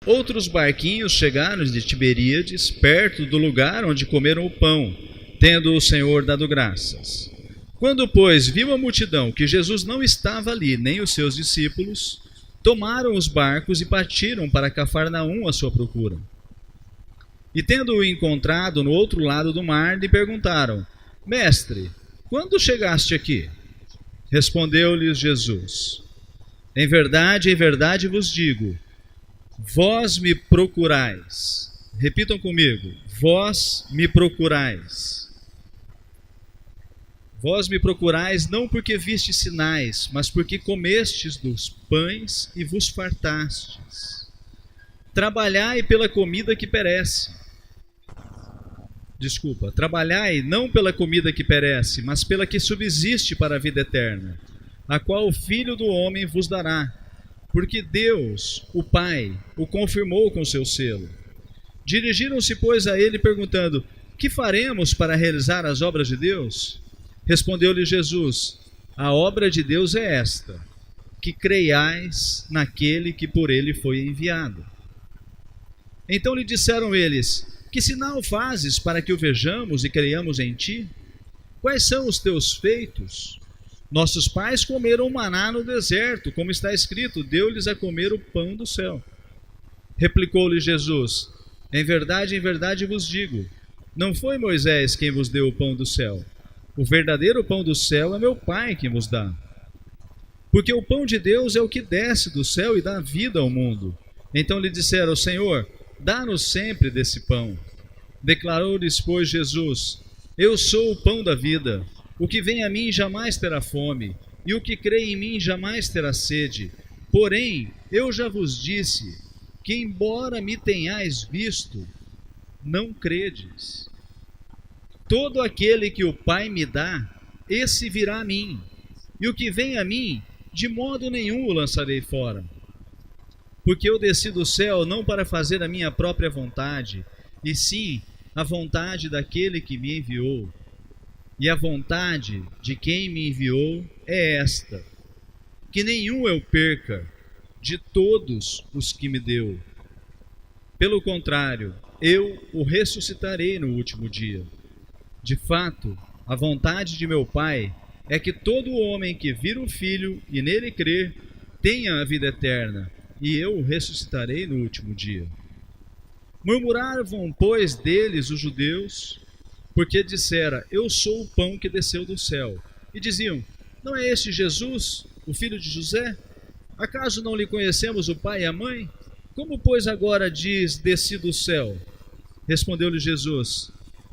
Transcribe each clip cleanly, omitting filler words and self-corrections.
Outros barquinhos chegaram de Tiberíades, perto do lugar onde comeram o pão, tendo o Senhor dado graças. Quando, pois, viu a multidão que Jesus não estava ali, nem os seus discípulos, tomaram os barcos e partiram para Cafarnaum à sua procura. E tendo-o encontrado no outro lado do mar, lhe perguntaram: Mestre, quando chegaste aqui? Respondeu-lhes Jesus: em verdade vos digo, vós me procurais. Repitam comigo: vós me procurais. Vós me procurais não porque vistes sinais, mas porque comestes dos pães e vos fartastes. Trabalhai pela comida que perece. Trabalhai não pela comida que perece, mas pela que subsiste para a vida eterna, a qual o Filho do Homem vos dará, porque Deus, o Pai, o confirmou com seu selo. Dirigiram-se, pois, a ele, perguntando: que faremos para realizar as obras de Deus? Respondeu-lhe Jesus: a obra de Deus é esta, que creiais naquele que por ele foi enviado. Então lhe disseram eles: que sinal fazes para que o vejamos e creiamos em ti? Quais são os teus feitos? Nossos pais comeram maná no deserto, como está escrito: deu-lhes a comer o pão do céu. Replicou-lhe Jesus: em verdade vos digo, não foi Moisés quem vos deu o pão do céu. O verdadeiro pão do céu é meu Pai quem vos dá. Porque o pão de Deus é o que desce do céu e dá vida ao mundo. Então lhe disseram: Senhor, dá-nos sempre desse pão. Declarou-lhes, pois, Jesus: eu sou o pão da vida. O que vem a mim jamais terá fome, e o que crê em mim jamais terá sede. Porém, eu já vos disse que, embora me tenhais visto, não credes. Todo aquele que o Pai me dá, esse virá a mim, e o que vem a mim, de modo nenhum o lançarei fora. Porque eu desci do céu não para fazer a minha própria vontade, e sim a vontade daquele que me enviou. E a vontade de quem me enviou é esta, que nenhum eu perca de todos os que me deu. Pelo contrário, eu o ressuscitarei no último dia. De fato, a vontade de meu Pai é que todo homem que vir o Filho e nele crer tenha a vida eterna, e eu o ressuscitarei no último dia. Murmuravam, pois, deles os judeus, porque dissera: eu sou o pão que desceu do céu. E diziam: não é este Jesus, o filho de José? Acaso não lhe conhecemos o pai e a mãe? Como, pois, agora diz: desci do céu? Respondeu-lhe Jesus: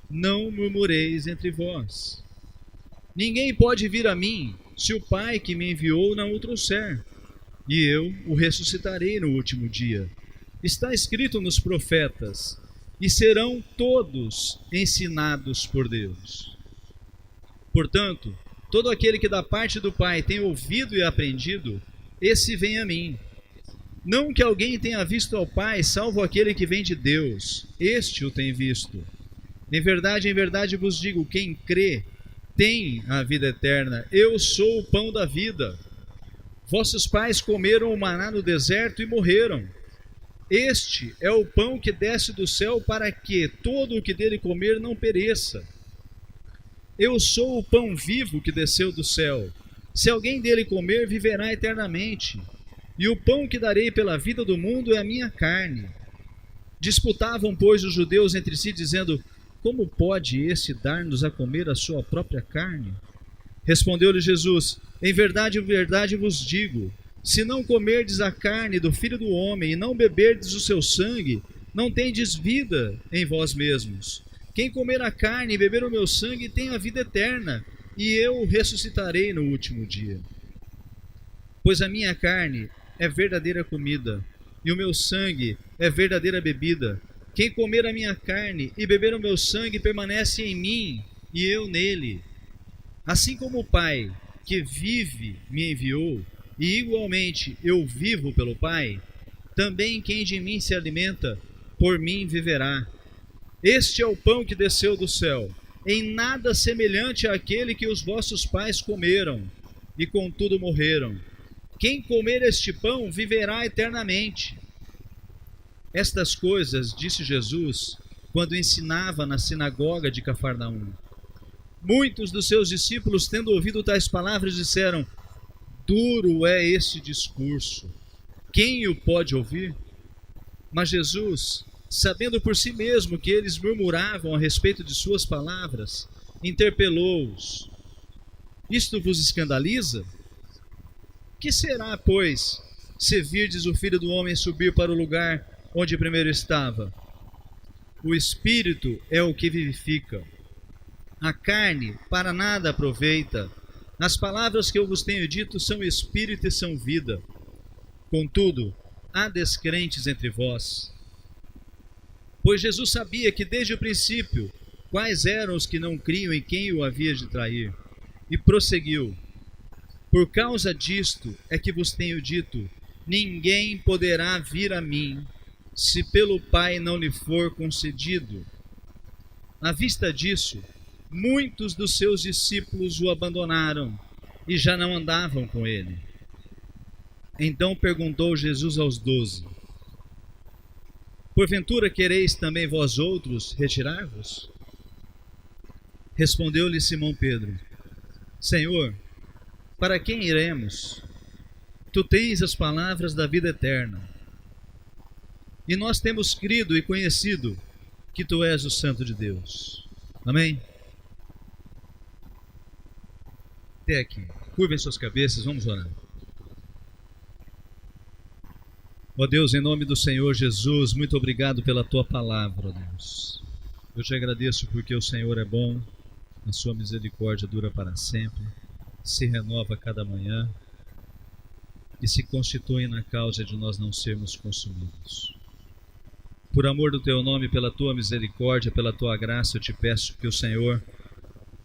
não murmureis entre vós. Ninguém pode vir a mim, se o Pai que me enviou não o trouxer, e eu o ressuscitarei no último dia. Está escrito nos profetas: e serão todos ensinados por Deus. Portanto, todo aquele que da parte do Pai tem ouvido e aprendido, esse vem a mim. Não que alguém tenha visto ao Pai, salvo aquele que vem de Deus, este o tem visto. Em verdade vos digo, quem crê tem a vida eterna. Eu sou o pão da vida. Vossos pais comeram o maná no deserto e morreram. Este é o pão que desce do céu, para que todo o que dele comer não pereça. Eu sou o pão vivo que desceu do céu. Se alguém dele comer, viverá eternamente. E o pão que darei pela vida do mundo é a minha carne. Disputavam, pois, os judeus entre si, dizendo: como pode esse dar-nos a comer a sua própria carne? Respondeu-lhe Jesus: em verdade vos digo, se não comerdes a carne do Filho do Homem e não beberdes o seu sangue, não tendes vida em vós mesmos. Quem comer a carne e beber o meu sangue tem a vida eterna, e eu o ressuscitarei no último dia. Pois a minha carne é verdadeira comida, e o meu sangue é verdadeira bebida. Quem comer a minha carne e beber o meu sangue permanece em mim, e eu nele. Assim como o Pai, que vive, me enviou, e igualmente eu vivo pelo Pai, também quem de mim se alimenta, por mim viverá. Este é o pão que desceu do céu, em nada semelhante àquele que os vossos pais comeram, e contudo morreram. Quem comer este pão viverá eternamente. Estas coisas disse Jesus quando ensinava na sinagoga de Cafarnaum. Muitos dos seus discípulos, tendo ouvido tais palavras, disseram: duro é este discurso, quem o pode ouvir? Mas Jesus, sabendo por si mesmo que eles murmuravam a respeito de suas palavras, interpelou-os: isto vos escandaliza? Que será, pois, se virdes o Filho do Homem subir para o lugar onde primeiro estava? O Espírito é o que vivifica. A carne para nada aproveita. As palavras que eu vos tenho dito são espírito e são vida. Contudo, há descrentes entre vós. Pois Jesus sabia que desde o princípio quais eram os que não criam em quem o havia de trair. E prosseguiu: por causa disto é que vos tenho dito, ninguém poderá vir a mim, se pelo Pai não lhe for concedido. À vista disso, muitos dos seus discípulos o abandonaram e já não andavam com ele. Então perguntou Jesus aos 12: porventura quereis também vós outros retirar-vos? Respondeu-lhe Simão Pedro: Senhor, para quem iremos? Tu tens as palavras da vida eterna. E nós temos crido e conhecido que tu és o Santo de Deus. Amém? Até aqui. Curvem suas cabeças, vamos orar. Ó Deus, em nome do Senhor Jesus, muito obrigado pela tua palavra, ó Deus. Eu te agradeço porque o Senhor é bom, a sua misericórdia dura para sempre, se renova a cada manhã e se constitui na causa de nós não sermos consumidos. Por amor do teu nome, pela tua misericórdia, pela tua graça, eu te peço que o Senhor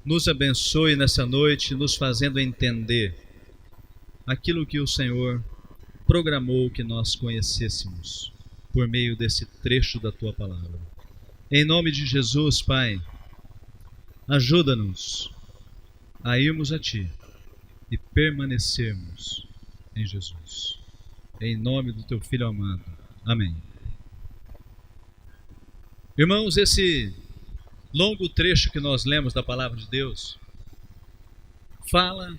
nos abençoe nessa noite, nos fazendo entender aquilo que o Senhor programou que nós conhecêssemos por meio desse trecho da tua palavra. Em nome de Jesus, Pai, ajuda-nos a irmos a ti e permanecermos em Jesus. Em nome do teu Filho amado. Amém. Irmãos, esse longo trecho que nós lemos da palavra de Deus fala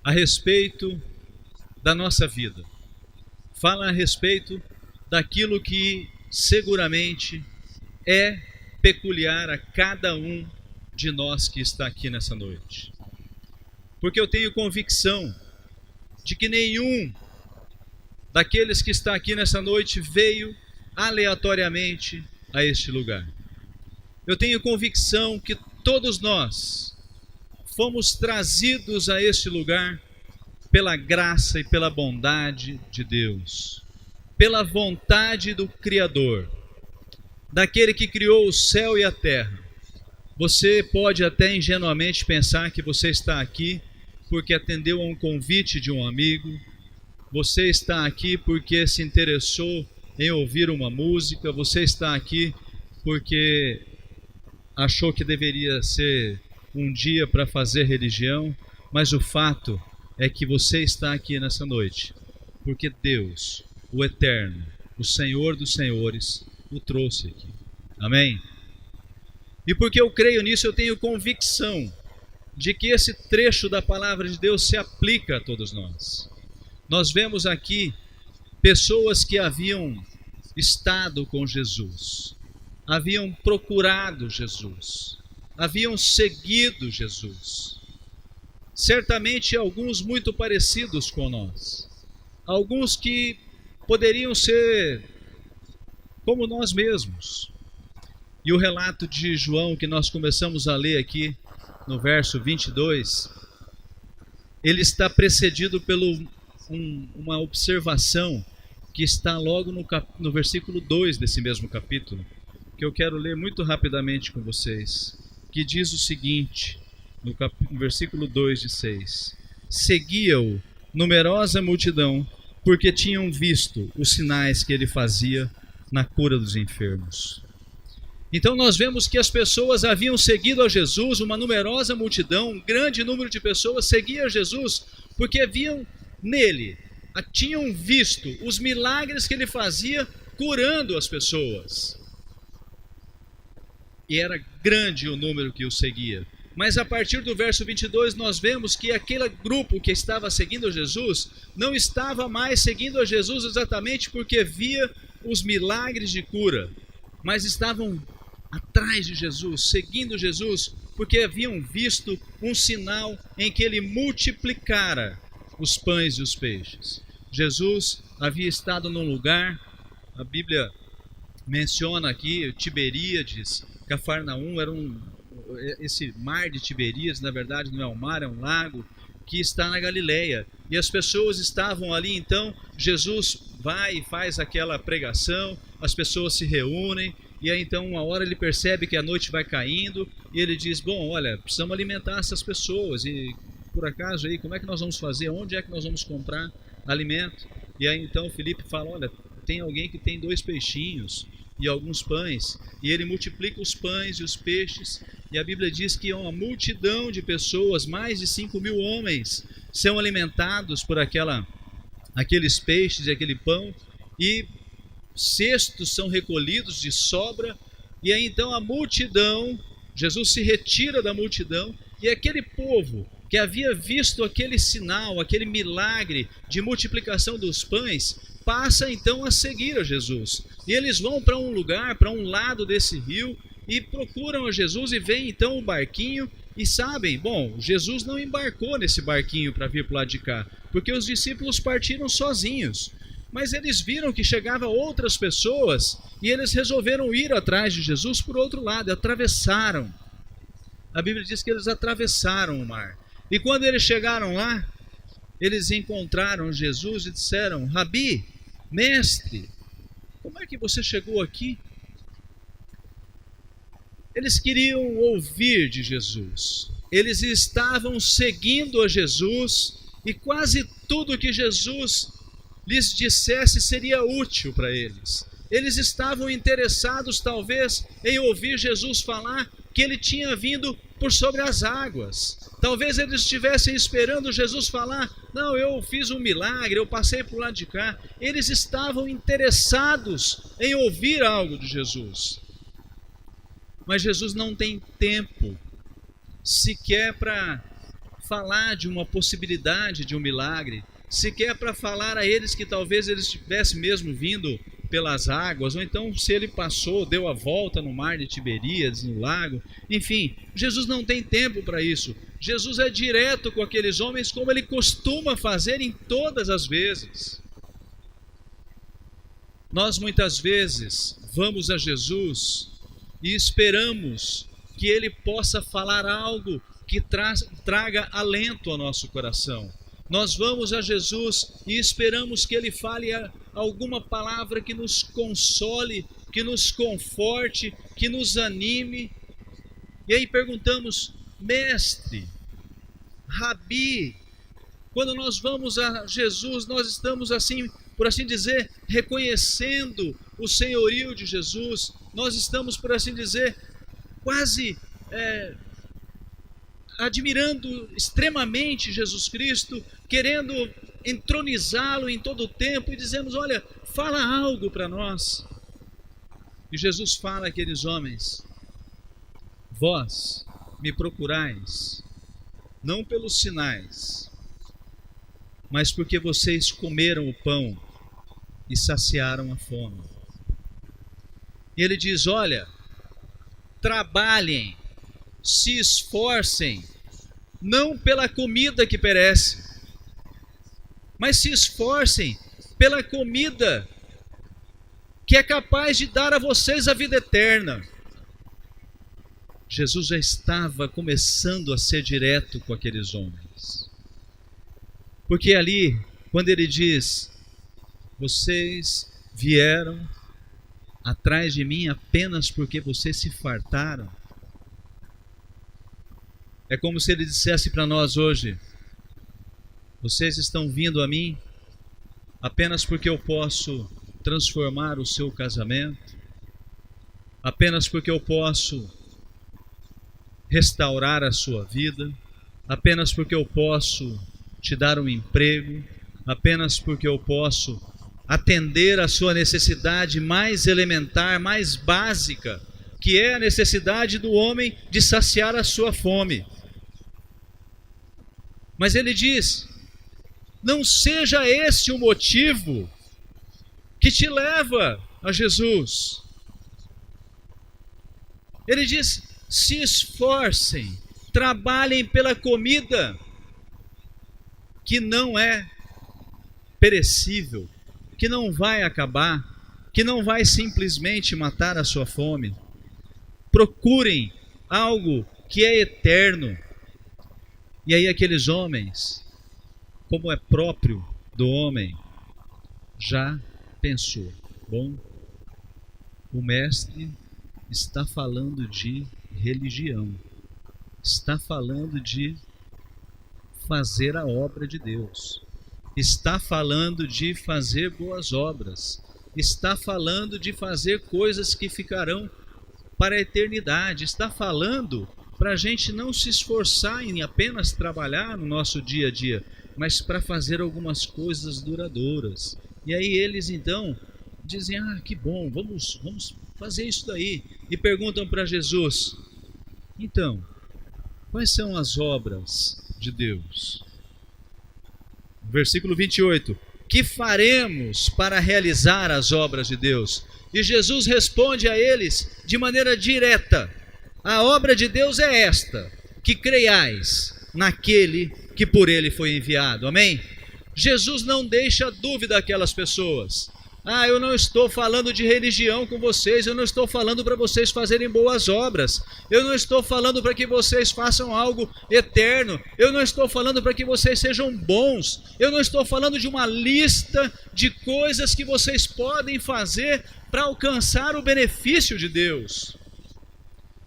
a respeito da nossa vida. Fala a respeito daquilo que seguramente é peculiar a cada um de nós que está aqui nessa noite. Porque eu tenho convicção de que nenhum daqueles que está aqui nessa noite veio aleatoriamente a este lugar. Eu tenho convicção que todos nós fomos trazidos a este lugar pela graça e pela bondade de Deus, pela vontade do Criador, daquele que criou o céu e a terra. Você pode até ingenuamente pensar que você está aqui porque atendeu a um convite de um amigo, você está aqui porque se interessou em ouvir uma música, você está aqui porque achou que deveria ser um dia para fazer religião, mas o fato é que você está aqui nessa noite porque Deus, o Eterno, o Senhor dos Senhores, o trouxe aqui. Amém? E porque eu creio nisso, eu tenho convicção de que esse trecho da palavra de Deus se aplica a todos nós. Nós vemos aqui pessoas que haviam estado com Jesus, haviam procurado Jesus, haviam seguido Jesus. Certamente alguns muito parecidos com nós, alguns que poderiam ser como nós mesmos. E o relato de João que nós começamos a ler aqui no verso 22, ele está precedido por uma observação que está logo no versículo 2 desse mesmo capítulo, que eu quero ler muito rapidamente com vocês, que diz o seguinte, no versículo 2 de 6: seguia-o numerosa multidão, porque tinham visto os sinais que ele fazia na cura dos enfermos. Então nós vemos que as pessoas haviam seguido a Jesus, uma numerosa multidão, um grande número de pessoas seguia Jesus, porque viam nele, tinham visto os milagres que ele fazia curando as pessoas. E era grande o número que o seguia. Mas a partir do verso 22 nós vemos que aquele grupo que estava seguindo Jesus não estava mais seguindo a Jesus exatamente porque via os milagres de cura, mas estavam atrás de Jesus, seguindo Jesus, porque haviam visto um sinal em que ele multiplicara os pães e os peixes. Jesus havia estado num lugar, a Bíblia menciona aqui Tiberíades, Cafarnaum, esse mar de Tiberíades, na verdade não é um mar, é um lago que está na Galileia. E as pessoas estavam ali, então Jesus vai e faz aquela pregação, as pessoas se reúnem, e aí então uma hora ele percebe que a noite vai caindo, e ele diz, bom, olha, precisamos alimentar essas pessoas, e por acaso aí, como é que nós vamos fazer? Onde é que nós vamos comprar alimento? E aí então Filipe fala, olha, tem alguém que tem 2 peixinhos e alguns pães, e ele multiplica os pães e os peixes, e a Bíblia diz que uma multidão de pessoas, mais de 5.000 homens, são alimentados por aqueles peixes e aquele pão, e cestos são recolhidos de sobra, e aí então a multidão, Jesus se retira da multidão, e aquele povo que havia visto aquele sinal, aquele milagre de multiplicação dos pães, passa então a seguir a Jesus. E eles vão para um lugar, para um lado desse rio, e procuram a Jesus e veem então o barquinho e sabem, bom, Jesus não embarcou nesse barquinho para vir para o lado de cá, porque os discípulos partiram sozinhos. Mas eles viram que chegavam outras pessoas e eles resolveram ir atrás de Jesus por outro lado, atravessaram. A Bíblia diz que eles atravessaram o mar. E quando eles chegaram lá, eles encontraram Jesus e disseram, Rabi, mestre, como é que você chegou aqui? Eles queriam ouvir de Jesus. Eles estavam seguindo a Jesus e quase tudo que Jesus lhes dissesse seria útil para eles. Eles estavam interessados talvez em ouvir Jesus falar que ele tinha vindo por sobre as águas. Talvez eles estivessem esperando Jesus falar, não, eu fiz um milagre, eu passei por lá de cá. Eles estavam interessados em ouvir algo de Jesus. Mas Jesus não tem tempo sequer para falar de uma possibilidade de um milagre, sequer para falar a eles que talvez eles estivessem mesmo vindo pelas águas, ou então se ele passou, deu a volta no mar de Tiberíades, no lago, enfim, Jesus não tem tempo para isso. Jesus é direto com aqueles homens como ele costuma fazer em todas as vezes. Nós muitas vezes vamos a Jesus e esperamos que ele possa falar algo que traga alento ao nosso coração. Nós vamos a Jesus e esperamos que ele fale alguma palavra que nos console, que nos conforte, que nos anime. E aí perguntamos, mestre, Rabi, quando nós vamos a Jesus, nós estamos assim, por assim dizer, reconhecendo o senhorio de Jesus, nós estamos, por assim dizer, quase admirando extremamente Jesus Cristo, querendo entronizá-lo em todo o tempo e dizemos, olha, fala algo para nós. E Jesus fala àqueles homens, vós me procurais, não pelos sinais, mas porque vocês comeram o pão e saciaram a fome. E ele diz, olha, trabalhem, se esforcem, não pela comida que perece, mas se esforcem pela comida que é capaz de dar a vocês a vida eterna. Jesus já estava começando a ser direto com aqueles homens. Porque ali, quando ele diz, vocês vieram atrás de mim apenas porque vocês se fartaram, é como se ele dissesse para nós hoje, vocês estão vindo a mim apenas porque eu posso transformar o seu casamento, apenas porque eu posso restaurar a sua vida, apenas porque eu posso te dar um emprego, apenas porque eu posso atender à sua necessidade mais elementar, mais básica, que é a necessidade do homem de saciar a sua fome. Mas ele diz: não seja esse o motivo que te leva a Jesus. Ele diz: se esforcem, trabalhem pela comida que não é perecível, que não vai acabar, que não vai simplesmente matar a sua fome. Procurem algo que é eterno. E aí aqueles homens, como é próprio do homem, já pensou: bom, o mestre está falando de religião, está falando de fazer a obra de Deus, está falando de fazer boas obras, está falando de fazer coisas que ficarão para a eternidade, está falando para a gente não se esforçar em apenas trabalhar no nosso dia a dia, mas para fazer algumas coisas duradouras. E aí eles então dizem: ah, que bom, vamos fazer isso daí. E perguntam para Jesus: então, quais são as obras de Deus? Versículo 28. Que faremos para realizar as obras de Deus? E Jesus responde a eles de maneira direta: a obra de Deus é esta, que creiais naquele que por ele foi enviado. Amém? Jesus não deixa dúvida àquelas pessoas. Ah, eu não estou falando de religião com vocês, eu não estou falando para vocês fazerem boas obras, eu não estou falando para que vocês façam algo eterno, eu não estou falando para que vocês sejam bons, eu não estou falando de uma lista de coisas que vocês podem fazer para alcançar o benefício de Deus.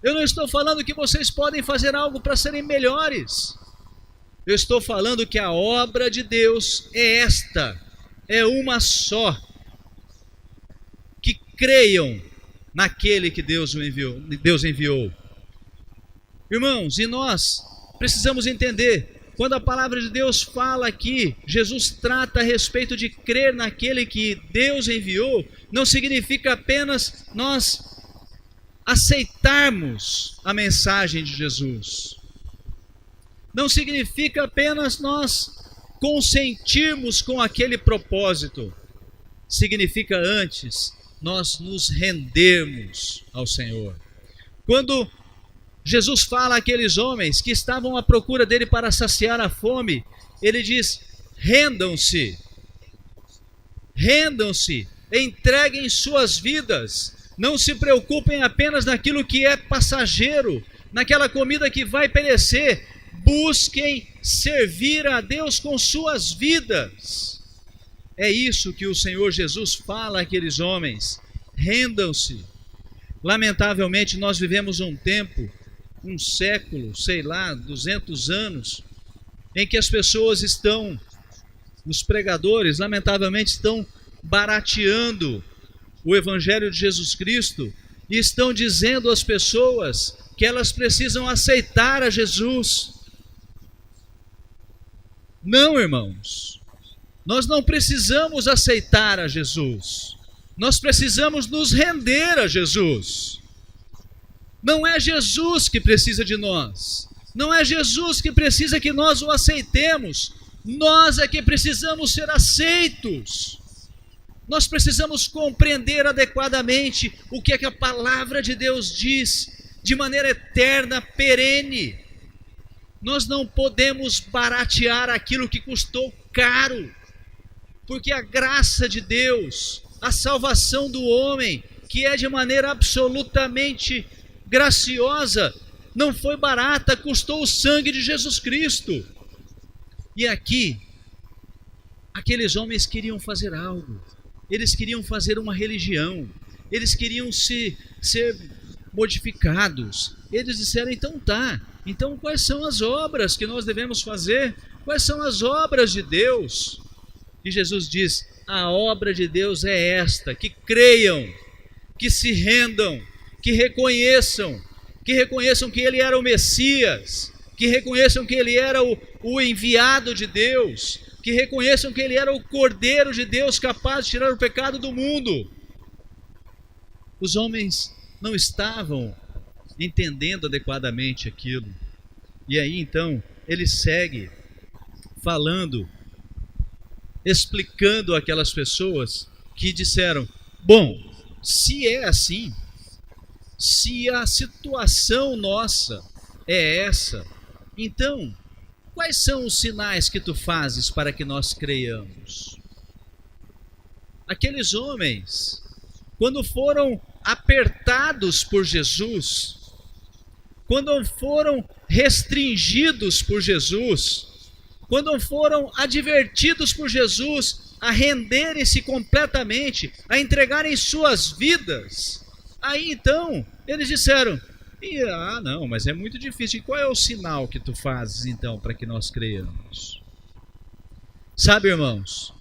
Eu não estou falando que vocês podem fazer algo para serem melhores. Eu estou falando que a obra de Deus é esta, é uma só. Que creiam naquele que Deus enviou. Irmãos, e nós precisamos entender, quando a palavra de Deus fala aqui, Jesus trata a respeito de crer naquele que Deus enviou, não significa apenas nós aceitarmos a mensagem de Jesus. Não significa apenas nós consentirmos com aquele propósito. Significa antes nós nos rendermos ao Senhor. Quando Jesus fala àqueles homens que estavam à procura dele para saciar a fome, ele diz: rendam-se, entreguem suas vidas, não se preocupem apenas naquilo que é passageiro, naquela comida que vai perecer, busquem servir a Deus com suas vidas. É isso que o Senhor Jesus fala àqueles homens: rendam-se. Lamentavelmente nós vivemos um tempo, um século, 200 anos, em que as pessoas estão, os pregadores, lamentavelmente estão barateando o Evangelho de Jesus Cristo e estão dizendo às pessoas que elas precisam aceitar a Jesus. Não, irmãos, nós não precisamos aceitar a Jesus, nós precisamos nos render a Jesus. Não é Jesus que precisa de nós, não é Jesus que precisa que nós o aceitemos, nós é que precisamos ser aceitos. Nós precisamos compreender adequadamente o que é que a palavra de Deus diz, de maneira eterna, perene. Nós não podemos baratear aquilo que custou caro, porque a graça de Deus, a salvação do homem, que é de maneira absolutamente graciosa, não foi barata, custou o sangue de Jesus Cristo. E aqui, aqueles homens queriam fazer algo, eles queriam fazer uma religião, eles queriam ser modificados. Eles disseram: então tá, então quais são as obras que nós devemos fazer? Quais são as obras de Deus? E Jesus diz: a obra de Deus é esta, que creiam, que se rendam, que reconheçam que ele era o Messias, que reconheçam que ele era o enviado de Deus, que reconheçam que ele era o Cordeiro de Deus capaz de tirar o pecado do mundo. Os homens não estavam entendendo adequadamente aquilo. E aí então ele segue falando, explicando aquelas pessoas que disseram: bom, se é assim, se a situação nossa é essa, então quais são os sinais que tu fazes para que nós creiamos? Aqueles homens, quando foram apertados por Jesus, quando foram restringidos por Jesus, quando foram advertidos por Jesus a renderem-se completamente, a entregarem suas vidas, aí então eles disseram: não, mas é muito difícil. E qual é o sinal que tu fazes então para que nós creiamos? Sabe, irmãos,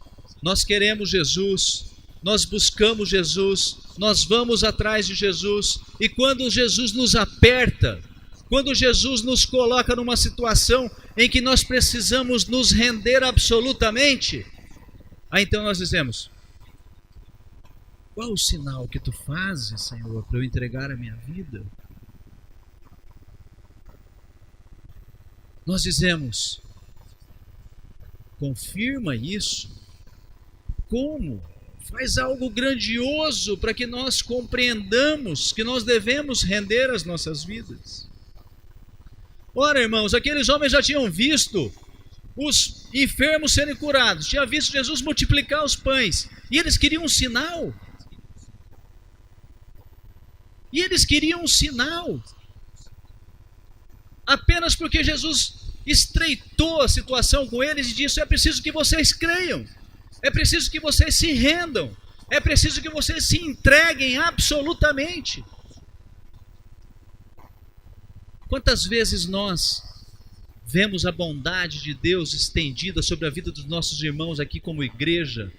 nós queremos Jesus, nós buscamos Jesus, nós vamos atrás de Jesus, e quando Jesus nos aperta, quando Jesus nos coloca numa situação em que nós precisamos nos render absolutamente, aí então nós dizemos: qual o sinal que tu fazes, Senhor, para eu entregar a minha vida? Nós dizemos: confirma isso. Como? Faz algo grandioso para que nós compreendamos que nós devemos render as nossas vidas. Ora, irmãos, aqueles homens já tinham visto os enfermos serem curados, tinham visto Jesus multiplicar os pães, e eles queriam um sinal. E eles queriam um sinal. Apenas porque Jesus estreitou a situação com eles e disse: é preciso que vocês creiam, é preciso que vocês se rendam, é preciso que vocês se entreguem absolutamente. Quantas vezes nós vemos a bondade de Deus estendida sobre a vida dos nossos irmãos aqui como igreja?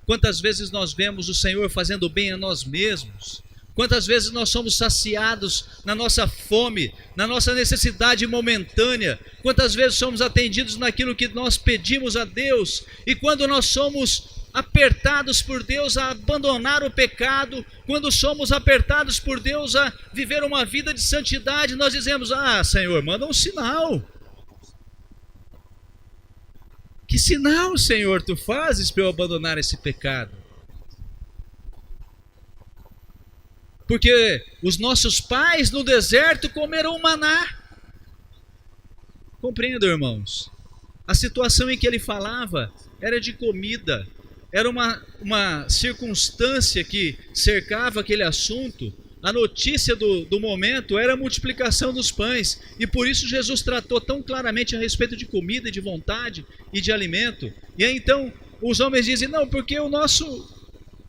Quantas vezes nós vemos o Senhor fazendo bem a nós mesmos? Quantas vezes nós somos saciados na nossa fome, na nossa necessidade momentânea? Quantas vezes somos atendidos naquilo que nós pedimos a Deus? E quando nós somos apertados por Deus a abandonar o pecado, quando somos apertados por Deus a viver uma vida de santidade, nós dizemos: Senhor, manda um sinal. Que sinal, Senhor, tu fazes para eu abandonar esse pecado? Porque os nossos pais no deserto comeram maná. Compreendam, irmãos? A situação em que ele falava era de comida. Era uma circunstância que cercava aquele assunto. A notícia do momento era a multiplicação dos pães. E por isso Jesus tratou tão claramente a respeito de comida, de vontade e de alimento. E aí então os homens dizem: não, porque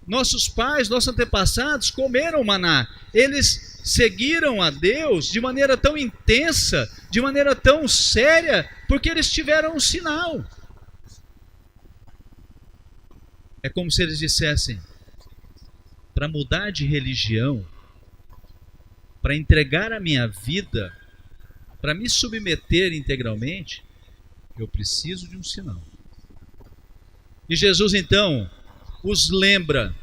nossos pais, nossos antepassados comeram maná. Eles seguiram a Deus de maneira tão intensa, de maneira tão séria, porque eles tiveram um sinal. É como se eles dissessem: para mudar de religião, para entregar a minha vida, para me submeter integralmente, eu preciso de um sinal. E Jesus então os lembra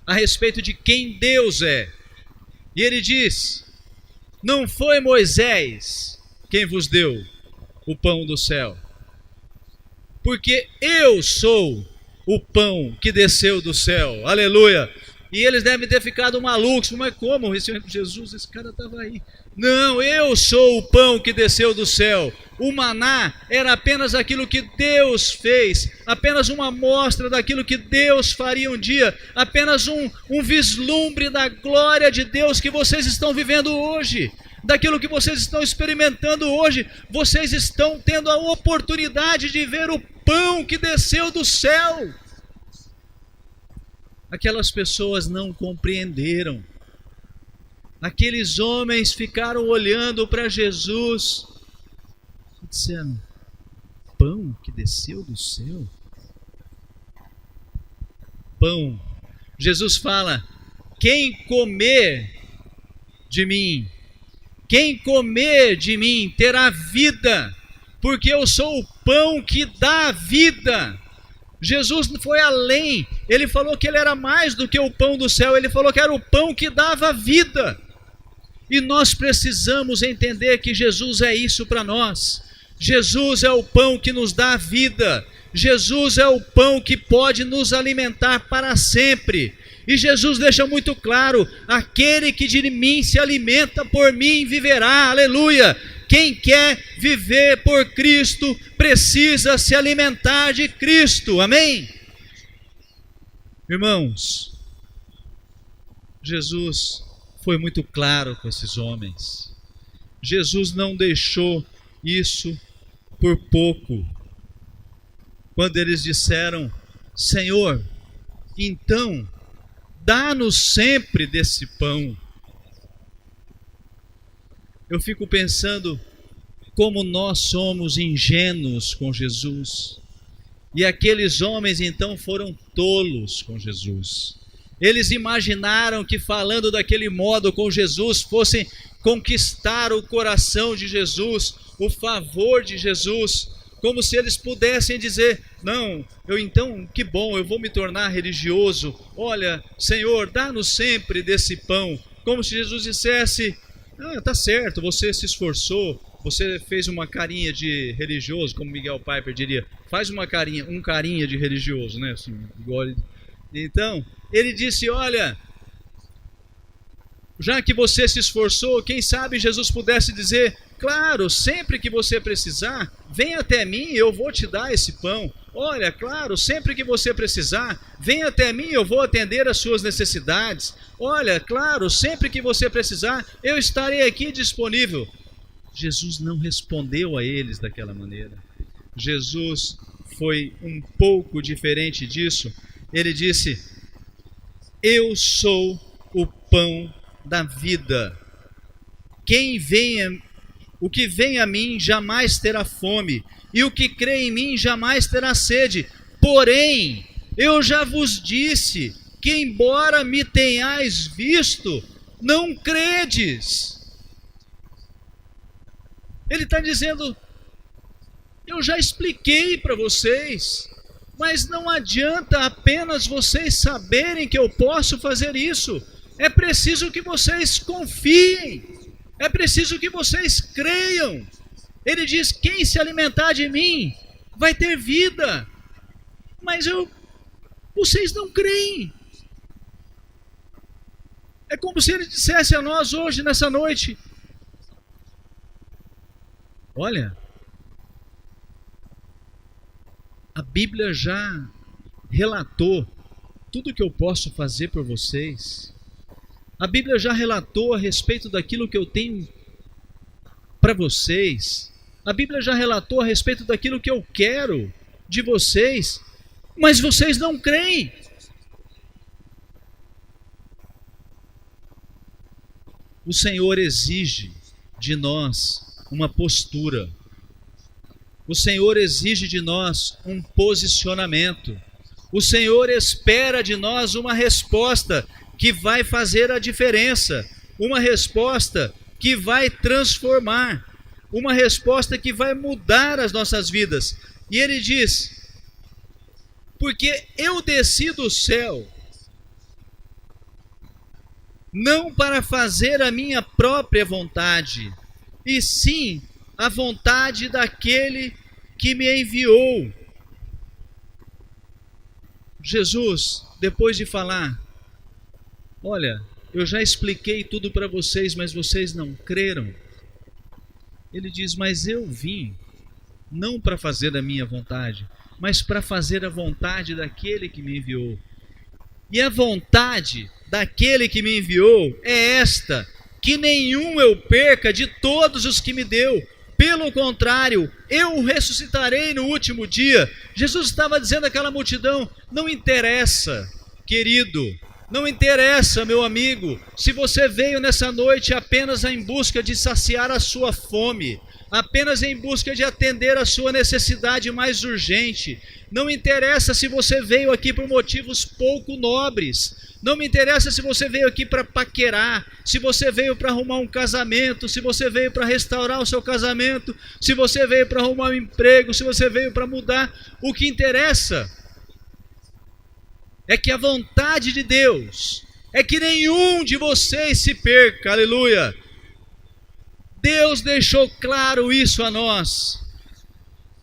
a respeito de quem Deus é. E ele diz: não foi Moisés quem vos deu o pão do céu, porque eu sou o pão que desceu do céu. Aleluia! E eles devem ter ficado malucos. Mas como? Jesus, esse cara estava aí. Não, eu sou o pão que desceu do céu. O maná era apenas aquilo que Deus fez, apenas uma amostra daquilo que Deus faria um dia, apenas um vislumbre da glória de Deus que vocês estão vivendo hoje, daquilo que vocês estão experimentando hoje. Vocês estão tendo a oportunidade de ver o pão que desceu do céu. Aquelas pessoas não compreenderam. Aqueles homens ficaram olhando para Jesus e disseram: pão que desceu do céu? Pão. Jesus fala: quem comer de mim terá vida, porque eu sou o pão que dá vida. Jesus foi além, ele falou que ele era mais do que o pão do céu, ele falou que era o pão que dava vida. E nós precisamos entender que Jesus é isso para nós. Jesus é o pão que nos dá vida. Jesus é o pão que pode nos alimentar para sempre. E Jesus deixa muito claro: aquele que de mim se alimenta, por mim viverá. Aleluia! Quem quer viver por Cristo precisa se alimentar de Cristo. Amém? Irmãos, Jesus foi muito claro com esses homens. Jesus não deixou isso por pouco. Quando eles disseram: Senhor, então dá-nos sempre desse pão. Eu fico pensando como nós somos ingênuos com Jesus. E aqueles homens então foram tolos com Jesus. Eles imaginaram que falando daquele modo com Jesus fossem conquistar o coração de Jesus, o favor de Jesus, como se eles pudessem dizer: não, então, que bom, eu vou me tornar religioso. Olha, Senhor, dá-nos sempre desse pão. Como se Jesus dissesse: tá certo, você se esforçou, você fez uma carinha de religioso, como Miguel Piper diria, faz uma carinha, um carinha de religioso, né? Assim, igual ele... Então, ele disse: olha, já que você se esforçou, quem sabe Jesus pudesse dizer: claro, sempre que você precisar, vem até mim, eu vou te dar esse pão. Olha, claro, sempre que você precisar, vem até mim, eu vou atender as suas necessidades. Olha, claro, sempre que você precisar, eu estarei aqui disponível. Jesus não respondeu a eles daquela maneira. Jesus foi um pouco diferente disso. Ele disse: eu sou o pão da vida. O que vem a mim jamais terá fome, e o que crê em mim jamais terá sede. Porém, eu já vos disse que, embora me tenhais visto, não credes. Ele está dizendo: eu já expliquei para vocês, mas não adianta apenas vocês saberem que eu posso fazer isso. É preciso que vocês confiem, é preciso que vocês creiam. Ele diz: quem se alimentar de mim vai ter vida. Mas vocês não creem. É como se ele dissesse a nós hoje, nessa noite: olha, a Bíblia já relatou tudo que eu posso fazer por vocês. A Bíblia já relatou a respeito daquilo que eu tenho para vocês. A Bíblia já relatou a respeito daquilo que eu quero de vocês, mas vocês não creem. O Senhor exige de nós uma postura. O Senhor exige de nós um posicionamento. O Senhor espera de nós uma resposta que vai fazer a diferença, uma resposta que vai transformar, uma resposta que vai mudar as nossas vidas. E ele diz: porque eu desci do céu, não para fazer a minha própria vontade, e sim a vontade daquele que me enviou. Jesus, depois de falar: olha, eu já expliquei tudo para vocês, mas vocês não creram. Ele diz: mas eu vim não para fazer a minha vontade, mas para fazer a vontade daquele que me enviou. E a vontade daquele que me enviou é esta: que nenhum eu perca de todos os que me deu. Pelo contrário, eu o ressuscitarei no último dia. Jesus estava dizendo àquela multidão: não interessa, querido, não interessa, meu amigo, se você veio nessa noite apenas em busca de saciar a sua fome, apenas em busca de atender a sua necessidade mais urgente. Não interessa se você veio aqui por motivos pouco nobres. Não me interessa se você veio aqui para paquerar, se você veio para arrumar um casamento, se você veio para restaurar o seu casamento, se você veio para arrumar um emprego, se você veio para mudar. O que interessa é que a vontade de Deus é que nenhum de vocês se perca, aleluia. Deus deixou claro isso a nós.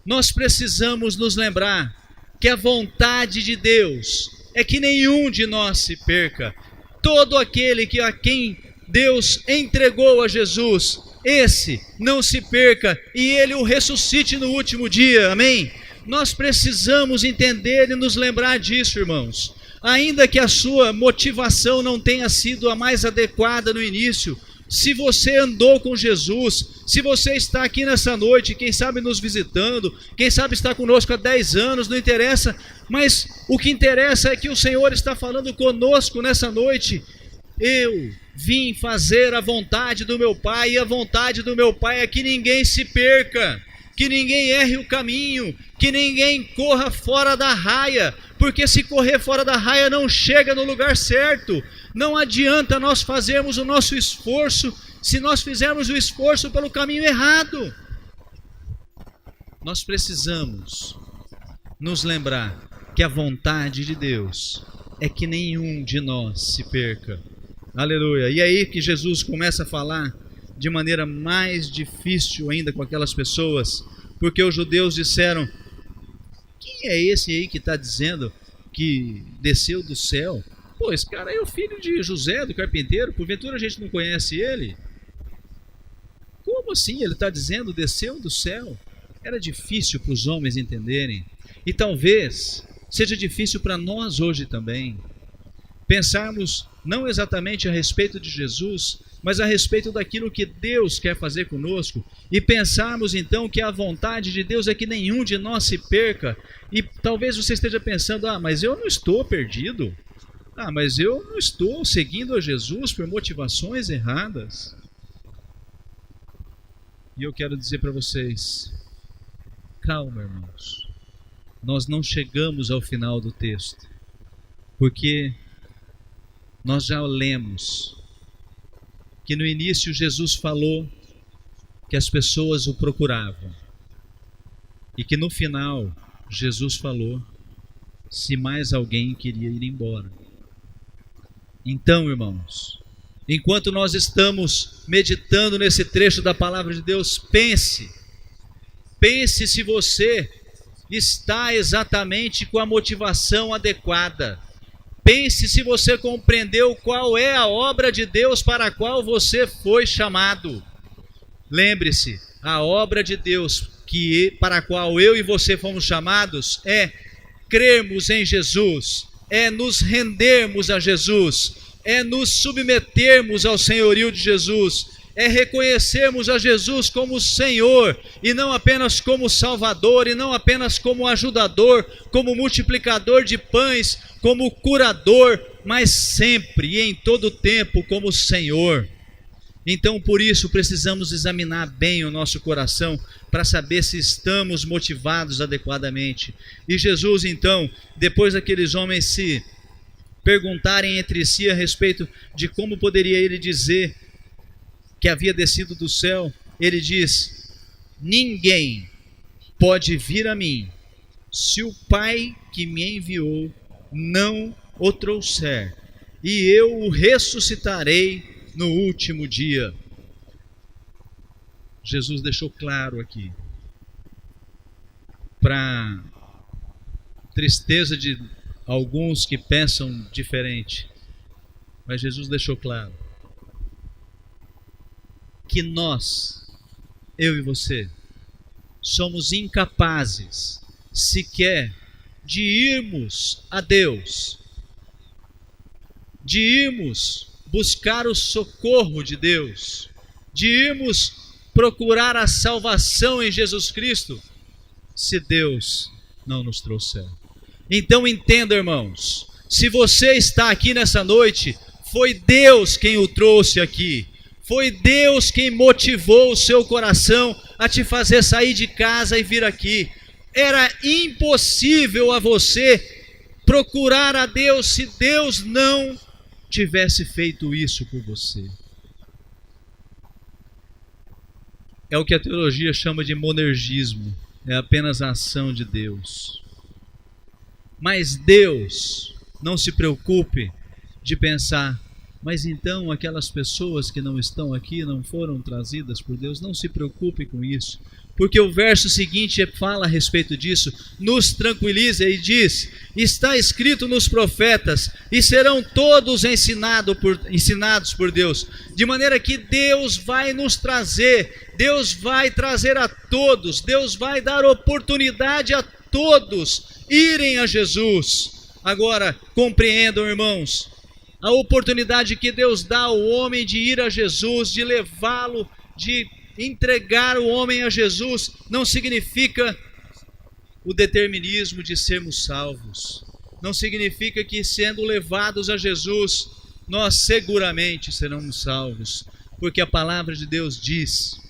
Nós precisamos nos lembrar que a vontade de Deus é que nenhum de nós se perca. Todo aquele a quem Deus entregou a Jesus, esse não se perca e ele o ressuscite no último dia, amém? Nós precisamos entender e nos lembrar disso, irmãos. Ainda que a sua motivação não tenha sido a mais adequada no início, se você andou com Jesus, se você está aqui nessa noite, quem sabe nos visitando, quem sabe está conosco há 10 anos, não interessa, mas o que interessa é que o Senhor está falando conosco nessa noite. Eu vim fazer a vontade do meu Pai, e a vontade do meu Pai é que ninguém se perca, que ninguém erre o caminho, que ninguém corra fora da raia, porque se correr fora da raia não chega no lugar certo. Não adianta nós fazermos o nosso esforço, se nós fizermos o esforço pelo caminho errado. Nós precisamos nos lembrar que a vontade de Deus é que nenhum de nós se perca. Aleluia. E aí que Jesus começa a falar de maneira mais difícil ainda com aquelas pessoas, porque os judeus disseram: quem é esse aí que está dizendo que desceu do céu? Pô, esse cara é o filho de José, do carpinteiro, porventura a gente não conhece ele? Como assim ele está dizendo desceu do céu? Era difícil para os homens entenderem, e talvez seja difícil para nós hoje também, pensarmos não exatamente a respeito de Jesus, mas a respeito daquilo que Deus quer fazer conosco, e pensarmos então que a vontade de Deus é que nenhum de nós se perca. E talvez você esteja pensando: mas eu não estou perdido, mas eu não estou seguindo a Jesus por motivações erradas. E eu quero dizer para vocês: calma, irmãos, nós não chegamos ao final do texto, porque nós já lemos que no início Jesus falou que as pessoas o procuravam, e que no final Jesus falou se mais alguém queria ir embora. Então, irmãos, enquanto nós estamos meditando nesse trecho da palavra de Deus, pense se você está exatamente com a motivação adequada. Pense se você compreendeu qual é a obra de Deus para a qual você foi chamado. Lembre-se, a obra de Deus para a qual eu e você fomos chamados é crermos em Jesus, é nos rendermos a Jesus, é nos submetermos ao senhorio de Jesus, é reconhecermos a Jesus como Senhor, e não apenas como Salvador, e não apenas como ajudador, como multiplicador de pães, como curador, mas sempre e em todo tempo como Senhor. Então, por isso, precisamos examinar bem o nosso coração para saber se estamos motivados adequadamente. E Jesus, então, depois daqueles homens se perguntarem entre si a respeito de como poderia ele dizer que havia descido do céu, ele diz: ninguém pode vir a mim se o Pai que me enviou não o trouxer, e eu o ressuscitarei no último dia. Jesus deixou claro aqui, para tristeza de alguns que pensam diferente, mas Jesus deixou claro que nós, eu e você, somos incapazes sequer de irmos a Deus, de irmos buscar o socorro de Deus, de irmos procurar a salvação em Jesus Cristo, se Deus não nos trouxer. Então entenda, irmãos, se você está aqui nessa noite, foi Deus quem o trouxe aqui, foi Deus quem motivou o seu coração a te fazer sair de casa e vir aqui. Era impossível a você procurar a Deus se Deus não tivesse feito isso por você. É o que a teologia chama de monergismo, é apenas a ação de Deus. Mas Deus, Não se preocupe de pensar, mas então aquelas pessoas que não estão aqui não foram trazidas por Deus. Não se preocupe com isso, porque o verso seguinte fala a respeito disso, nos tranquiliza e diz: está escrito nos profetas, e serão todos ensinados por Deus, de maneira que Deus vai nos trazer, Deus vai trazer a todos, Deus vai dar oportunidade a todos irem a Jesus. Agora, compreendam, irmãos, a oportunidade que Deus dá ao homem de ir a Jesus, de levá-lo, de entregar o homem a Jesus, não significa o determinismo de sermos salvos. Não significa que, sendo levados a Jesus, nós seguramente seremos salvos, porque a palavra de Deus diz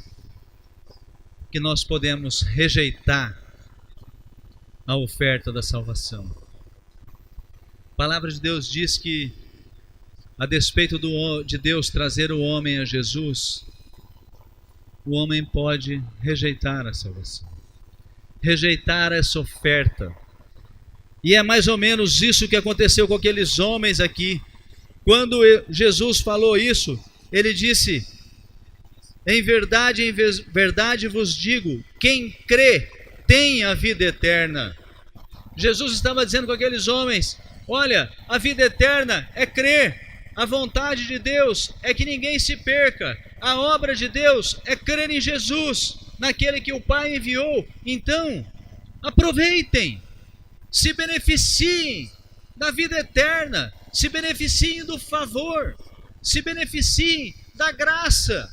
que nós podemos rejeitar a oferta da salvação. A palavra de Deus diz que, a despeito de Deus trazer o homem a Jesus, o homem pode rejeitar a salvação, rejeitar essa oferta. E é mais ou menos isso que aconteceu com aqueles homens aqui. Quando Jesus falou isso, ele disse: em verdade vos digo, quem crê tem a vida eterna. Jesus estava dizendo com aqueles homens: olha, a vida eterna é crer. A vontade de Deus é que ninguém se perca. A obra de Deus é crer em Jesus, naquele que o Pai enviou. Então, aproveitem, se beneficiem da vida eterna, se beneficiem do favor, se beneficiem da graça.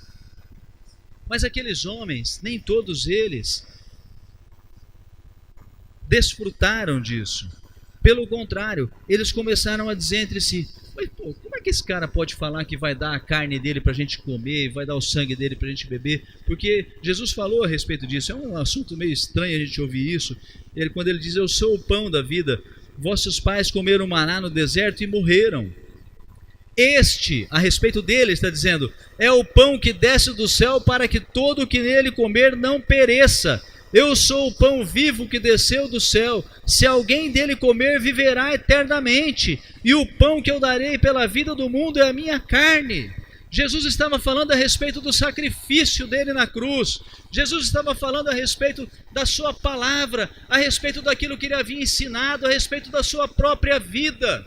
Mas aqueles homens, nem todos eles desfrutaram disso. Pelo contrário, eles começaram a dizer entre si: mas, pô, como é que esse cara pode falar que vai dar a carne dele para a gente comer, vai dar o sangue dele para a gente beber? Porque Jesus falou a respeito disso. É um assunto meio estranho a gente ouvir isso. Quando ele diz: eu sou o pão da vida, vossos pais comeram maná no deserto e morreram. Este, a respeito dele, está dizendo, é o pão que desce do céu para que todo o que nele comer não pereça. Eu sou o pão vivo que desceu do céu. Se alguém dele comer, viverá eternamente. E o pão que eu darei pela vida do mundo é a minha carne. Jesus estava falando a respeito do sacrifício dele na cruz. Jesus estava falando a respeito da sua palavra, a respeito daquilo que ele havia ensinado, a respeito da sua própria vida.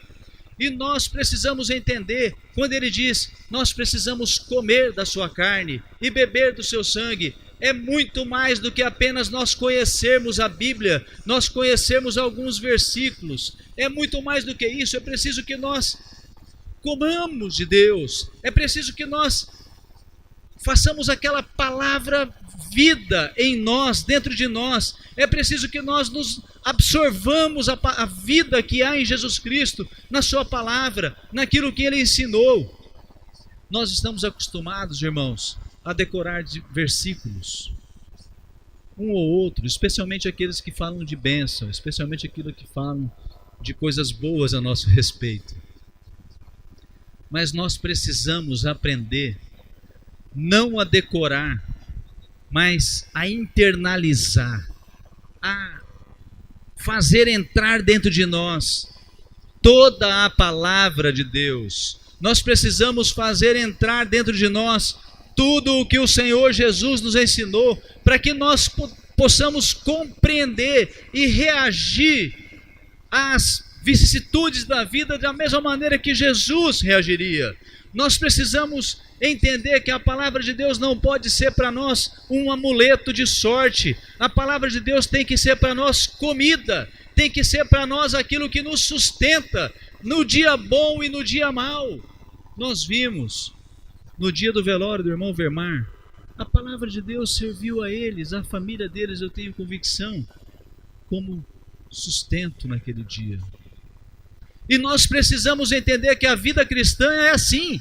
E nós precisamos entender, quando ele diz, nós precisamos comer da sua carne e beber do seu sangue, é muito mais do que apenas nós conhecermos a Bíblia, nós conhecermos alguns versículos. É muito mais do que isso. É preciso que nós comamos de Deus. É preciso que nós façamos aquela palavra vida em nós, dentro de nós. É preciso que nós nos absorvamos a vida que há em Jesus Cristo, na sua palavra, naquilo que ele ensinou. Nós estamos acostumados, irmãos, a decorar de versículos, um ou outro, especialmente aqueles que falam de bênção, especialmente aqueles que falam de coisas boas a nosso respeito. Mas nós precisamos aprender não a decorar, mas a internalizar, a fazer entrar dentro de nós toda a palavra de Deus. Nós precisamos fazer entrar dentro de nós tudo o que o Senhor Jesus nos ensinou, para que nós possamos compreender e reagir às vicissitudes da vida da mesma maneira que Jesus reagiria. Nós precisamos entender que a palavra de Deus não pode ser para nós um amuleto de sorte. A palavra de Deus tem que ser para nós comida, tem que ser para nós aquilo que nos sustenta no dia bom e no dia mau. Nós vimos no dia do velório do irmão Vermar, a palavra de Deus serviu a eles, a família deles, eu tenho convicção, como sustento naquele dia. E nós precisamos entender que a vida cristã é assim.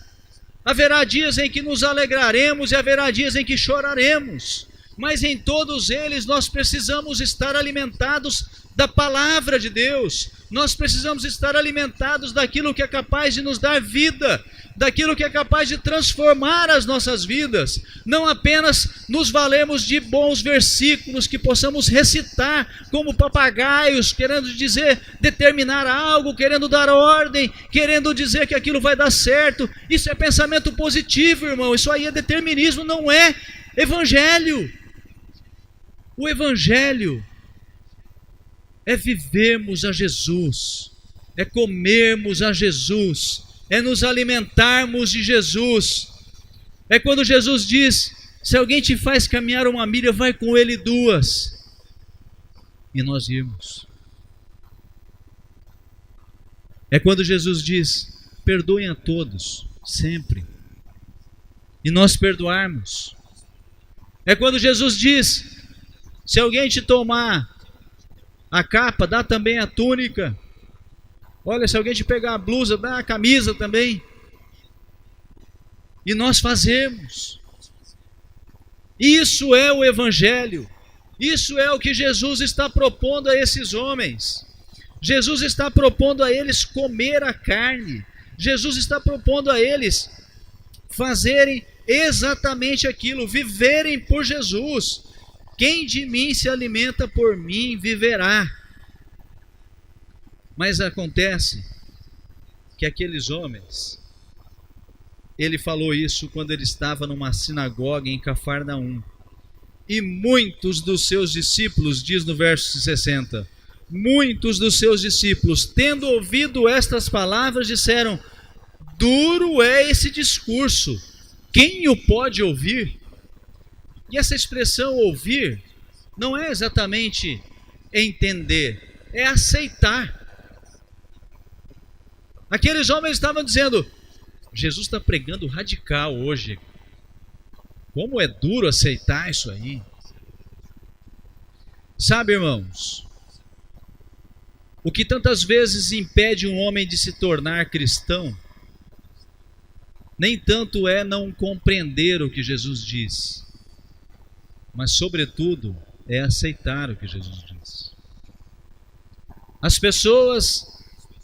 Haverá dias em que nos alegraremos e haverá dias em que choraremos, mas em todos eles nós precisamos estar alimentados da palavra de Deus. Nós precisamos estar alimentados daquilo que é capaz de nos dar vida. daquilo que é capaz de transformar as nossas vidas. Não apenas nos valemos de bons versículos que possamos recitar como papagaios, querendo dizer, determinar algo, querendo dar ordem, querendo dizer que aquilo vai dar certo. Isso é pensamento positivo, irmão. Isso aí é determinismo, não é evangelho. O evangelho é vivermos a Jesus, é comermos a Jesus, é nos alimentarmos de Jesus. É quando Jesus diz: se alguém te faz caminhar 1 milha, vai com ele 2. E nós irmos. É quando Jesus diz: perdoem a todos, sempre. E nós perdoarmos. É quando Jesus diz: se alguém te tomar a capa, dá também a túnica. Olha, se alguém te pegar a blusa, dá a camisa também. E nós fazemos. Isso é o evangelho. Isso é o que Jesus está propondo a esses homens. Jesus está propondo a eles comer a carne. Jesus está propondo a eles fazerem exatamente aquilo, viverem por Jesus. Quem de mim se alimenta por mim viverá. Mas acontece que aqueles homens, ele falou isso quando ele estava numa sinagoga em Cafarnaum. E muitos dos seus discípulos, diz no verso 60, muitos dos seus discípulos, tendo ouvido estas palavras, disseram: duro é esse discurso, quem o pode ouvir? E essa expressão ouvir não é exatamente entender, é aceitar. Aqueles homens estavam dizendo: Jesus está pregando radical hoje. Como é duro aceitar isso aí. Sabe, irmãos, o que tantas vezes impede um homem de se tornar cristão, nem tanto é não compreender o que Jesus diz, mas sobretudo é aceitar o que Jesus diz. As pessoas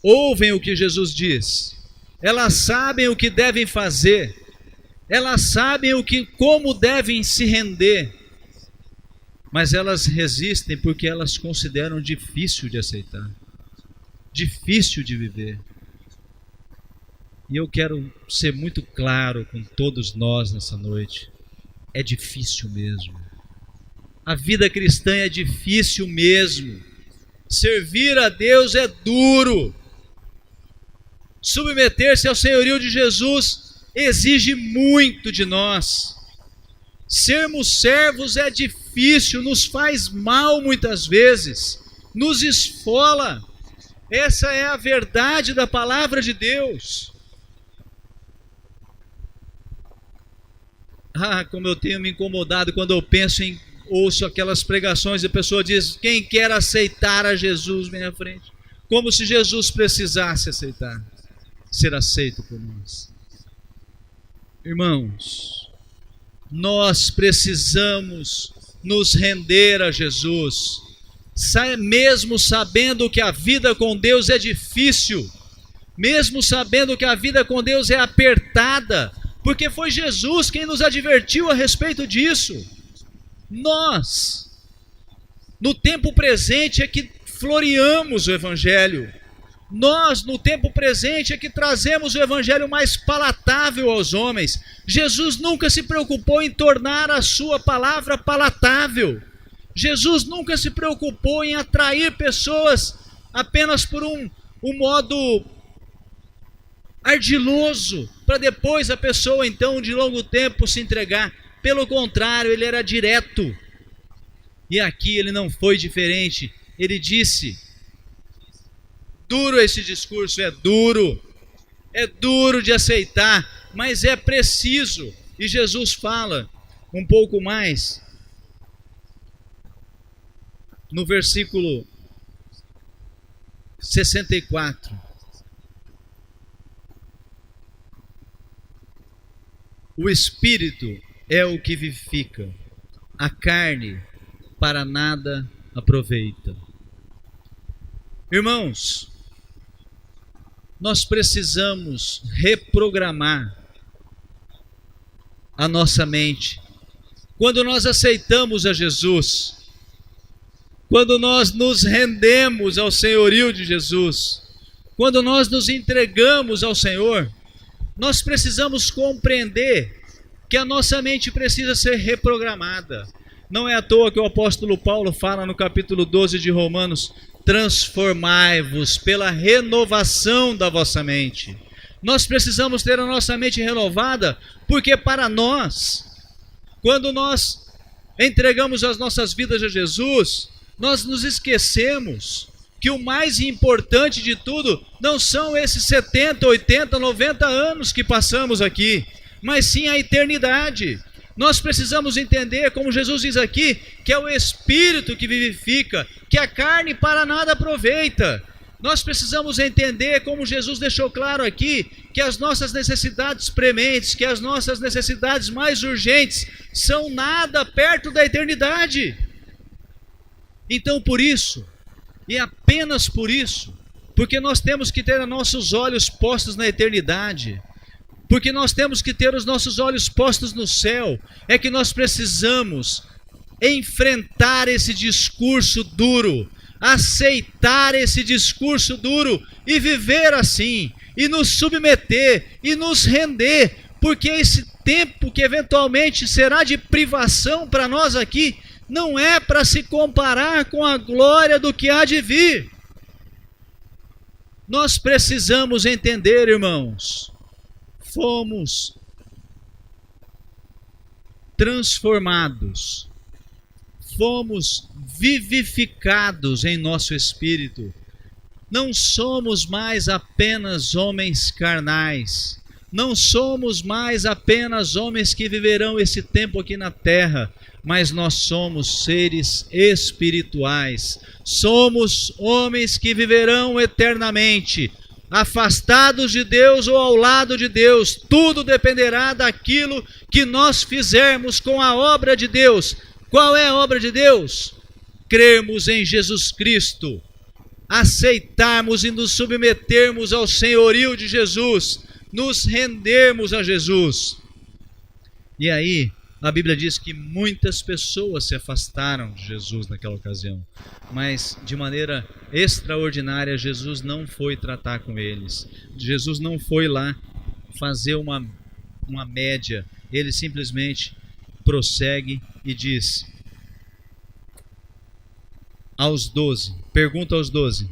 ouvem o que Jesus diz, elas sabem o que devem fazer, elas sabem como devem se render, mas elas resistem porque elas consideram difícil de aceitar, difícil de viver. E eu quero ser muito claro com todos nós nessa noite: é difícil mesmo. A vida cristã é difícil mesmo. Servir a Deus é duro. Submeter-se ao senhorio de Jesus exige muito de nós. Sermos servos é difícil, nos faz mal muitas vezes, nos esfola. Essa é a verdade da palavra de Deus. Como eu tenho me incomodado quando eu ouço aquelas pregações e a pessoa diz: quem quer aceitar a Jesus vem à frente. Como se Jesus precisasse aceitar, ser aceito por nós. Irmãos, nós precisamos nos render a Jesus, mesmo sabendo que a vida com Deus é difícil, mesmo sabendo que a vida com Deus é apertada, porque foi Jesus quem nos advertiu a respeito disso. Nós, no tempo presente, é que floreamos o Evangelho. Nós, no tempo presente, é que trazemos o Evangelho mais palatável aos homens. Jesus nunca se preocupou em tornar a sua palavra palatável. Jesus nunca se preocupou em atrair pessoas apenas por um modo ardiloso, para depois a pessoa então de longo tempo se entregar. Pelo contrário, ele era direto. E aqui ele não foi diferente. Ele disse: duro esse discurso, é duro de aceitar, mas é preciso. E Jesus fala um pouco mais no versículo 64. O Espírito é o que vivifica, a carne para nada aproveita. Irmãos, nós precisamos reprogramar a nossa mente. Quando nós aceitamos a Jesus, quando nós nos rendemos ao senhorio de Jesus, quando nós nos entregamos ao Senhor, nós precisamos compreender que a nossa mente precisa ser reprogramada. Não é à toa que o apóstolo Paulo fala no capítulo 12 de Romanos: transformai-vos pela renovação da vossa mente. Nós precisamos ter a nossa mente renovada, porque para nós, quando nós entregamos as nossas vidas a Jesus, nós nos esquecemos que o mais importante de tudo não são esses 70, 80, 90 anos que passamos aqui, mas sim a eternidade. Nós precisamos entender, como Jesus diz aqui, que é o Espírito que vivifica, que a carne para nada aproveita. Nós precisamos entender, como Jesus deixou claro aqui, que as nossas necessidades prementes, que as nossas necessidades mais urgentes, são nada perto da eternidade. Então, por isso, e apenas por isso, porque nós temos que ter os nossos olhos postos na eternidade, porque nós temos que ter os nossos olhos postos no céu, é que nós precisamos enfrentar esse discurso duro, aceitar esse discurso duro e viver assim, e nos submeter, e nos render, porque esse tempo que eventualmente será de privação para nós aqui, não é para se comparar com a glória do que há de vir. Nós precisamos entender, irmãos, fomos transformados, fomos vivificados em nosso espírito. Não somos mais apenas homens carnais, não somos mais apenas homens que viverão esse tempo aqui na terra, mas nós somos seres espirituais, somos homens que viverão eternamente, afastados de Deus ou ao lado de Deus. Tudo dependerá daquilo que nós fizermos com a obra de Deus. Qual é a obra de Deus? Crermos em Jesus Cristo, aceitarmos e nos submetermos ao senhorio de Jesus, nos rendermos a Jesus. E aí, a Bíblia diz que muitas pessoas se afastaram de Jesus naquela ocasião, mas de maneira extraordinária Jesus não foi tratar com eles. Jesus não foi lá fazer uma média, ele simplesmente prossegue e diz aos 12, pergunta aos 12: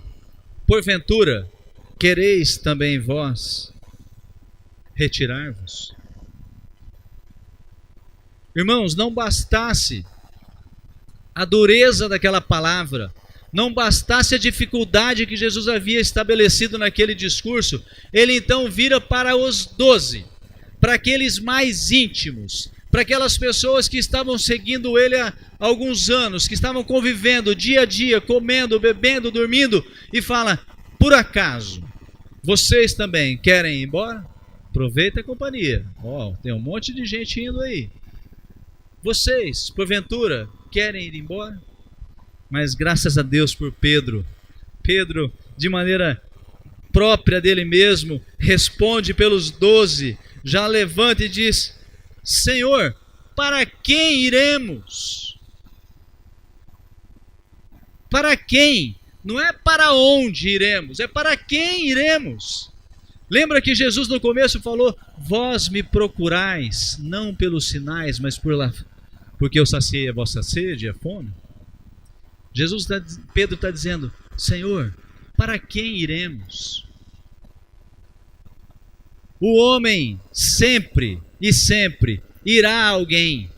porventura quereis também vós retirar-vos? Irmãos, não bastasse a dureza daquela palavra, não bastasse a dificuldade que Jesus havia estabelecido naquele discurso, ele então vira para os 12, para aqueles mais íntimos, para aquelas pessoas que estavam seguindo ele há alguns anos, que estavam convivendo dia a dia, comendo, bebendo, dormindo, e fala: por acaso vocês também querem ir embora? Aproveita a companhia, tem um monte de gente indo aí. Vocês, porventura, querem ir embora? Mas graças a Deus por Pedro. Pedro, de maneira própria dele mesmo, responde pelos 12, já levanta e diz: Senhor, para quem iremos? Para quem? Não é para onde iremos, é para quem iremos. Lembra que Jesus no começo falou: vós me procurais, não pelos sinais, mas porque eu saciei a vossa sede e a fome. Pedro está dizendo: Senhor, para quem iremos? O homem sempre e sempre irá a alguém.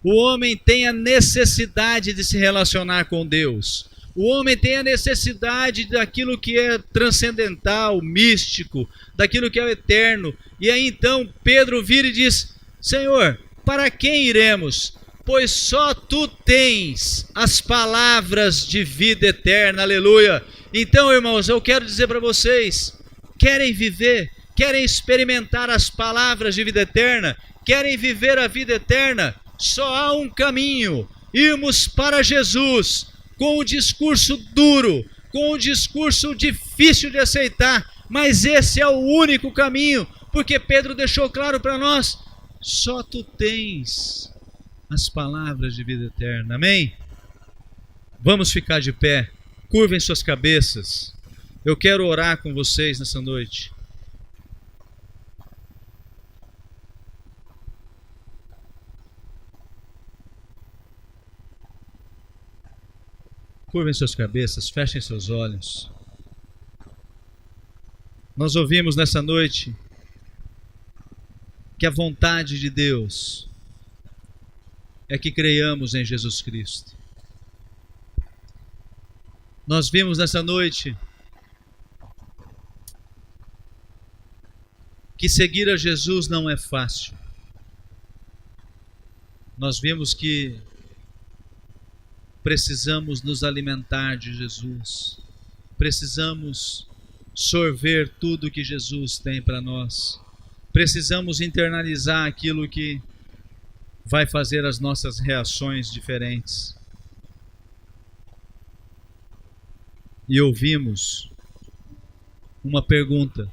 O homem tem a necessidade de se relacionar com Deus. O homem tem a necessidade daquilo que é transcendental, místico, daquilo que é eterno. E aí então Pedro vira e diz: Senhor, para quem iremos? Pois só tu tens as palavras de vida eterna, aleluia. Então, irmãos, eu quero dizer para vocês: querem viver, querem experimentar as palavras de vida eterna, querem viver a vida eterna? Só há um caminho: irmos para Jesus, com o discurso duro, com o discurso difícil de aceitar, mas esse é o único caminho, porque Pedro deixou claro para nós: só tu tens as palavras de vida eterna. Amém? Vamos ficar de pé, curvem suas cabeças. Eu quero orar com vocês nessa noite. Curvem suas cabeças, fechem seus olhos. Nós ouvimos nessa noite que a vontade de Deus é que creiamos em Jesus Cristo. Nós vimos nessa noite que seguir a Jesus não é fácil. Nós vimos que precisamos nos alimentar de Jesus. Precisamos sorver tudo que Jesus tem para nós. Precisamos internalizar aquilo que vai fazer as nossas reações diferentes. E ouvimos uma pergunta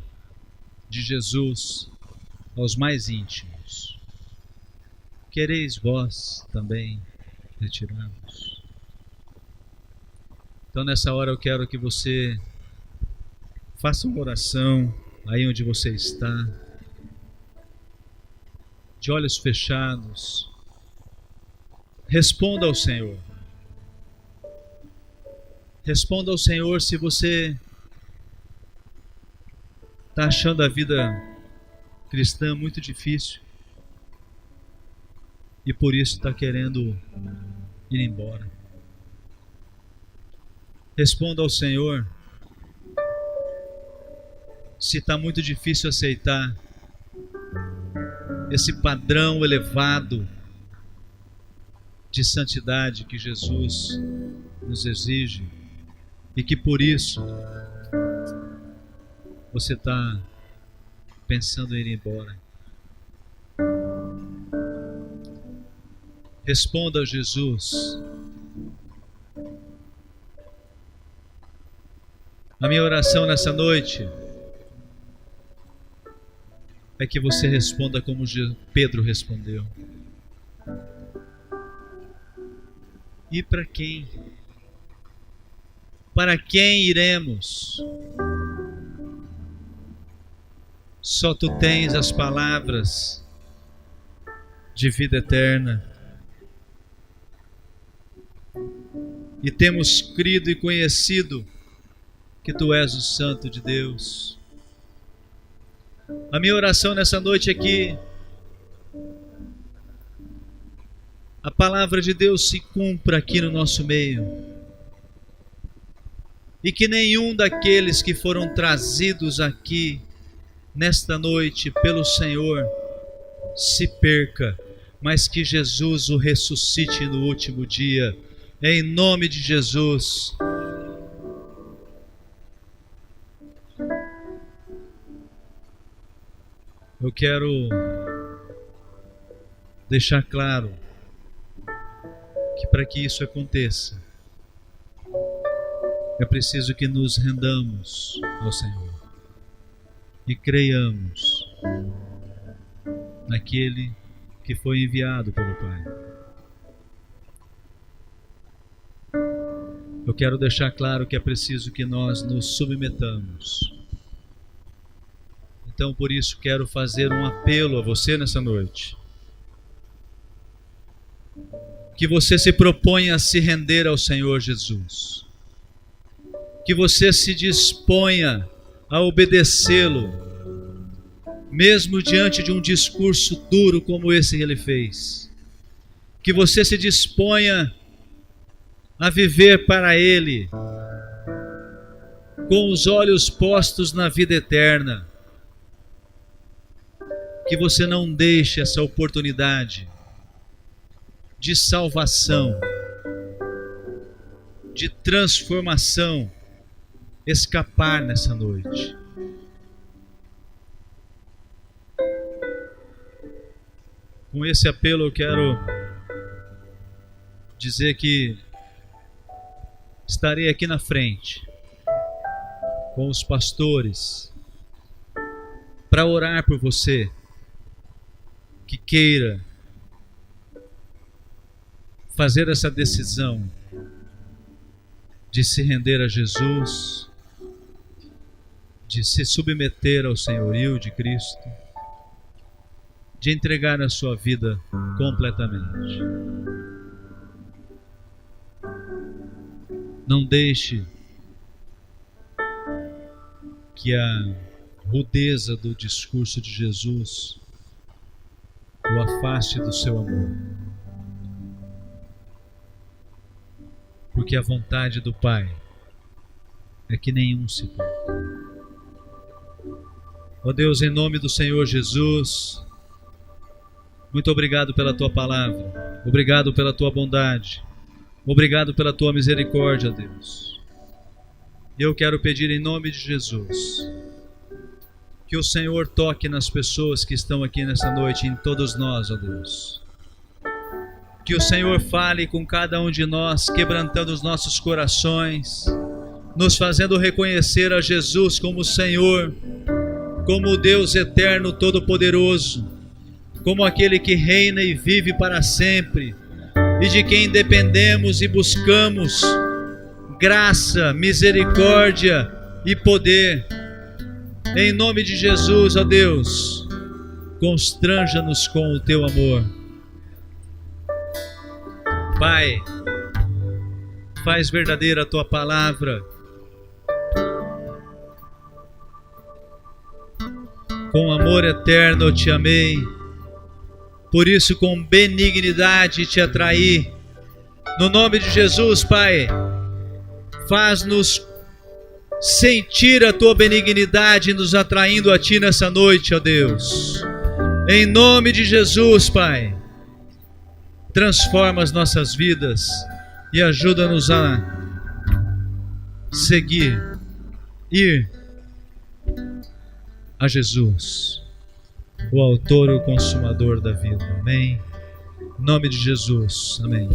de Jesus aos mais íntimos: quereis vós também retirarmos? Então nessa hora eu quero que você faça uma oração aí onde você está, de olhos fechados. Responda ao Senhor. Responda ao Senhor se você está achando a vida cristã muito difícil e por isso está querendo ir embora. Responda ao Senhor se está muito difícil aceitar esse padrão elevado de santidade que Jesus nos exige e que por isso você está pensando em ir embora. Responda a Jesus. A minha oração nessa noite é que você responda como Pedro respondeu. E para quem? Para quem iremos? Só tu tens as palavras de vida eterna. E temos crido e conhecido que tu és o Santo de Deus. A minha oração nessa noite é que a palavra de Deus se cumpra aqui no nosso meio. E que nenhum daqueles que foram trazidos aqui nesta noite pelo Senhor se perca, mas que Jesus o ressuscite no último dia. Em nome de Jesus. Eu quero deixar claro que para que isso aconteça, é preciso que nos rendamos ao Senhor e creiamos naquele que foi enviado pelo Pai. Eu quero deixar claro que é preciso que nós nos submetamos. Então, por isso, quero fazer um apelo a você nessa noite. Que você se proponha a se render ao Senhor Jesus. Que você se disponha a obedecê-lo, mesmo diante de um discurso duro como esse que ele fez. Que você se disponha a viver para ele, com os olhos postos na vida eterna. Que você não deixe essa oportunidade de salvação, de transformação, escapar nessa noite. Com esse apelo eu quero dizer que estarei aqui na frente com os pastores para orar por você que queira fazer essa decisão de se render a Jesus, de se submeter ao senhorio de Cristo, de entregar a sua vida completamente. Não deixe que a rudeza do discurso de Jesus o afaste do seu amor. Porque a vontade do Pai é que nenhum se perca. Ó Deus, em nome do Senhor Jesus, muito obrigado pela Tua palavra, obrigado pela Tua bondade, obrigado pela Tua misericórdia, Deus. Eu quero pedir em nome de Jesus que o Senhor toque nas pessoas que estão aqui nessa noite, em todos nós, ó Deus. Que o Senhor fale com cada um de nós, quebrantando os nossos corações, nos fazendo reconhecer a Jesus como Senhor, como o Deus eterno todo-poderoso, como aquele que reina e vive para sempre, e de quem dependemos e buscamos graça, misericórdia e poder. Em nome de Jesus, ó Deus, constranja-nos com o Teu amor. Pai, faz verdadeira a Tua palavra. Com amor eterno eu Te amei, por isso com benignidade Te atraí. No nome de Jesus, Pai, faz-nos sentir a Tua benignidade nos atraindo a Ti nessa noite, ó Deus. Em nome de Jesus, Pai, transforma as nossas vidas e ajuda-nos a seguir, ir a Jesus, o autor e o consumador da vida. Amém. Em nome de Jesus. Amém.